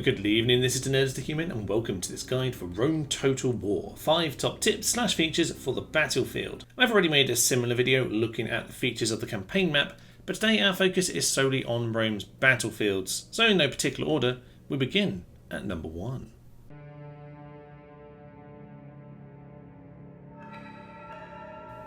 Good evening, this is the Nerds the Human, and welcome to this guide for Rome Total War. 5 top tips / features for the battlefield. I've already made a similar video looking at the features of the campaign map, but today our focus is solely on Rome's battlefields. So in no particular order, we begin at number 1.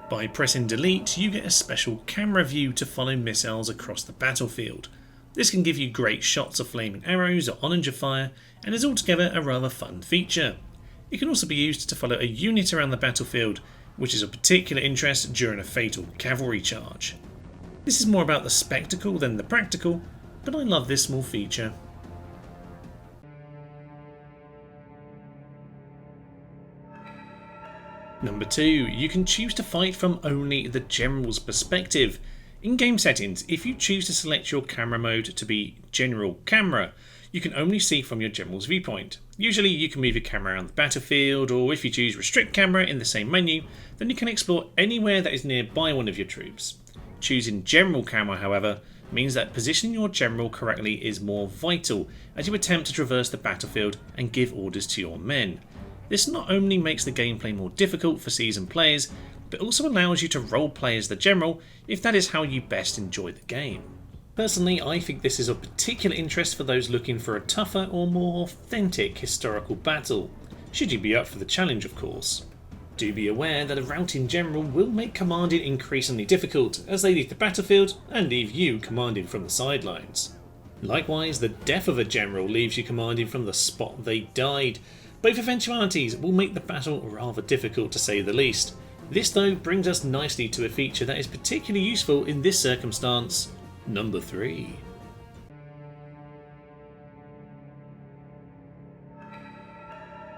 By pressing delete, you get a special camera view to follow missiles across the battlefield. This can give you great shots of flaming arrows or onager fire, and is altogether a rather fun feature. It can also be used to follow a unit around the battlefield, which is of particular interest during a fatal cavalry charge. This is more about the spectacle than the practical, but I love this small feature. Number 2. You can choose to fight from only the general's perspective. In game settings, if you choose to select your camera mode to be General Camera, you can only see from your general's viewpoint. Usually you can move your camera around the battlefield, or if you choose Restrict Camera in the same menu, then you can explore anywhere that is nearby one of your troops. Choosing General Camera, however, means that positioning your general correctly is more vital as you attempt to traverse the battlefield and give orders to your men. This not only makes the gameplay more difficult for seasoned players, but also allows you to roleplay as the general if that is how you best enjoy the game. Personally, I think this is of particular interest for those looking for a tougher or more authentic historical battle, should you be up for the challenge of course. Do be aware that a routing general will make commanding increasingly difficult as they leave the battlefield and leave you commanding from the sidelines. Likewise, the death of a general leaves you commanding from the spot they died. Both eventualities will make the battle rather difficult to say the least. This though brings us nicely to a feature that is particularly useful in this circumstance. Number 3.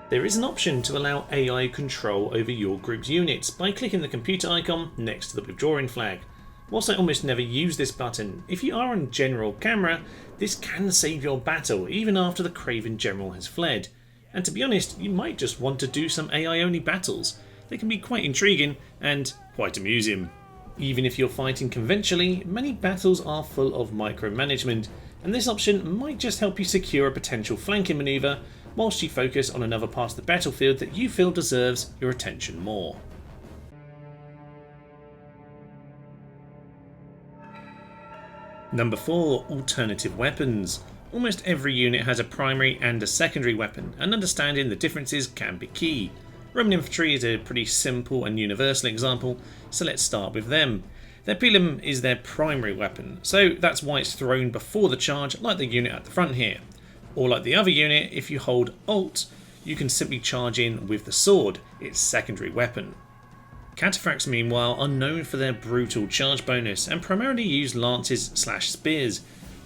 There is an option to allow AI control over your group's units by clicking the computer icon next to the withdrawing flag. Whilst I almost never use this button, if you are on General Camera, this can save your battle even after the craven general has fled. And to be honest, you might just want to do some AI only battles. They can be quite intriguing and quite amusing. Even if you're fighting conventionally, many battles are full of micromanagement, and this option might just help you secure a potential flanking manoeuvre whilst you focus on another part of the battlefield that you feel deserves your attention more. Number 4. Alternative weapons. Almost every unit has a primary and a secondary weapon, and understanding the differences can be key. Roman infantry is a pretty simple and universal example, so let's start with them. Their pilum is their primary weapon, so that's why it's thrown before the charge like the unit at the front here. Or like the other unit, if you hold Alt, you can simply charge in with the sword, its secondary weapon. Cataphracts meanwhile are known for their brutal charge bonus and primarily use lances / spears,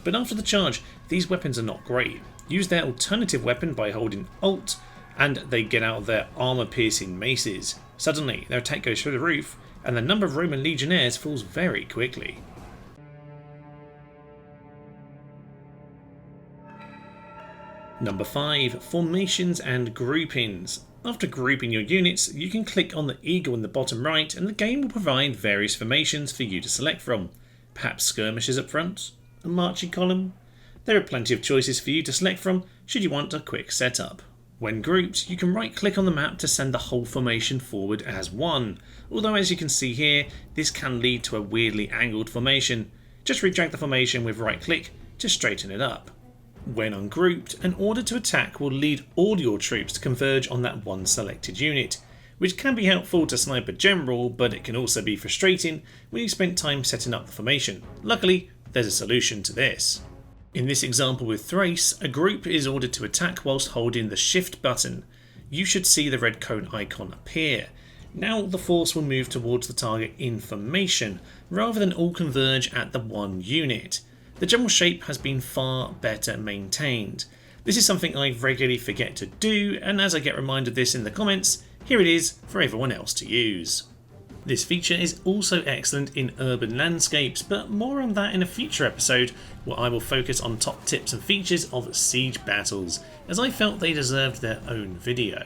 but after the charge these weapons are not great. Use their alternative weapon by holding Alt, and they get out their armour-piercing maces. Suddenly, their attack goes through the roof, and the number of Roman legionnaires falls very quickly. Number 5. Formations and groupings. After grouping your units, you can click on the eagle in the bottom right, and the game will provide various formations for you to select from. Perhaps skirmishers up front? A marching column? There are plenty of choices for you to select from should you want a quick setup. When grouped, you can right click on the map to send the whole formation forward as one, although as you can see here, this can lead to a weirdly angled formation. Just redrag the formation with right click to straighten it up. When ungrouped, an order to attack will lead all your troops to converge on that one selected unit, which can be helpful to snipe a general, but it can also be frustrating when you spent time setting up the formation. Luckily, there's a solution to this. In this example with Thrace, a group is ordered to attack whilst holding the Shift button. You should see the red cone icon appear. Now the force will move towards the target in formation, rather than all converge at the one unit. The general shape has been far better maintained. This is something I regularly forget to do, and as I get reminded of this in the comments, here it is for everyone else to use. This feature is also excellent in urban landscapes, but more on that in a future episode where I will focus on top tips and features of siege battles, as I felt they deserved their own video.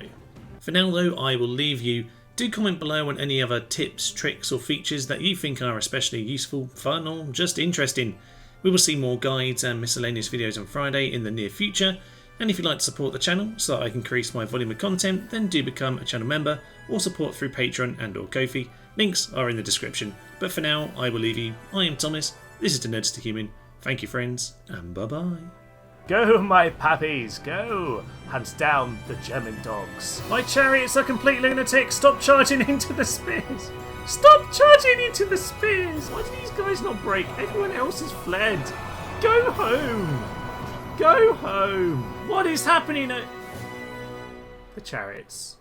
For now though, I will leave you. Do comment below on any other tips, tricks or features that you think are especially useful, fun or just interesting. We will see more guides and miscellaneous videos on Friday in the near future, And if you'd like to support the channel so that I can increase my volume of content, then do become a channel member or support through Patreon and or Ko-fi. Links are in the description. But for now, I will leave you. I am Thomas. This is the Nerds to Human. Thank you, friends, and bye-bye. Go, my puppies, go! Hunt down the German dogs. My chariots are complete lunatics. Stop charging into the spears. Stop charging into the spears. Why do these guys not break? Everyone else has fled. Go home. Go home. What is happening at the chariots?